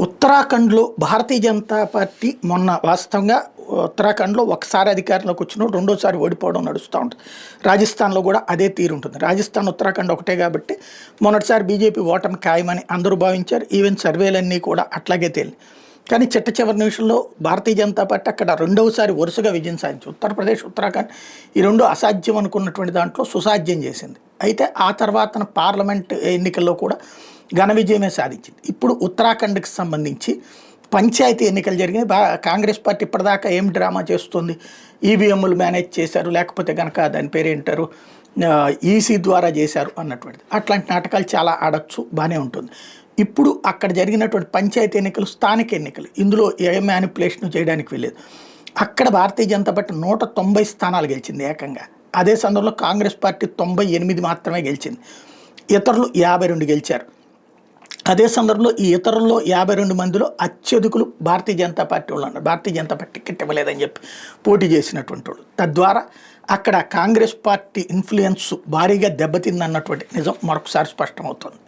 ఉత్తరాఖండ్లో భారతీయ జనతా పార్టీ మొన్న వాస్తవంగా ఉత్తరాఖండ్లో ఒకసారి అధికారంలోకి వచ్చిన రెండోసారి ఓడిపోవడం నడుస్తూ ఉంటుంది. రాజస్థాన్లో కూడా అదే తీరు ఉంటుంది. రాజస్థాన్ ఉత్తరాఖండ్ ఒకటే కాబట్టి మొన్నటిసారి బీజేపీ ఓటమి ఖాయమని అందరూ భావించారు. ఈవెన్ సర్వేలన్నీ కూడా అట్లాగే తేలి. కానీ చివరి నిమిషంలో భారతీయ జనతా పార్టీ అక్కడ రెండవసారి వరుసగా విజయం సాధించింది. ఉత్తరప్రదేశ్, ఉత్తరాఖండ్ ఈ రెండు అసాధ్యం అనుకున్నటువంటి దాంట్లో సుసాధ్యం చేసింది. అయితే ఆ తర్వాత పార్లమెంట్ ఎన్నికల్లో కూడా ఘన విజయమే సాధించింది. ఇప్పుడు ఉత్తరాఖండ్కి సంబంధించి పంచాయతీ ఎన్నికలు జరిగినాయి. కాంగ్రెస్ పార్టీ ఇప్పటిదాకా ఏం డ్రామా చేస్తుంది, ఈవీఎంలు మేనేజ్ చేశారు, లేకపోతే కనుక దాని పేరు ఏంటారు ఈసీ ద్వారా చేశారు అన్నటువంటిది. అట్లాంటి నాటకాలు చాలా ఆడచ్చు, బాగానే ఉంటుంది. ఇప్పుడు అక్కడ జరిగినటువంటి పంచాయతీ ఎన్నికలు స్థానిక ఎన్నికలు, ఇందులో ఏ మ్యానిపులేషన్ చేయడానికి వెళ్ళలేదు. అక్కడ భారతీయ జనతా పార్టీ 190 స్థానాలు గెలిచింది ఏకంగా. అదే సందర్భంలో కాంగ్రెస్ పార్టీ 98 మాత్రమే గెలిచింది. ఇతరులు 52 గెలిచారు. అదే సందర్భంలో ఈ ఇతరుల్లో 52 మందిలో అత్యధికులు భారతీయ జనతా పార్టీ వాళ్ళు ఉన్నారు. భారతీయ జనతా పార్టీ టికెట్ ఇవ్వలేదని చెప్పి పోటీ చేసినటువంటి వాళ్ళు. తద్వారా అక్కడ కాంగ్రెస్ పార్టీ ఇన్ఫ్లుయెన్స్ భారీగా దెబ్బతిందన్నటువంటి నిజం మరొకసారి స్పష్టమవుతుంది.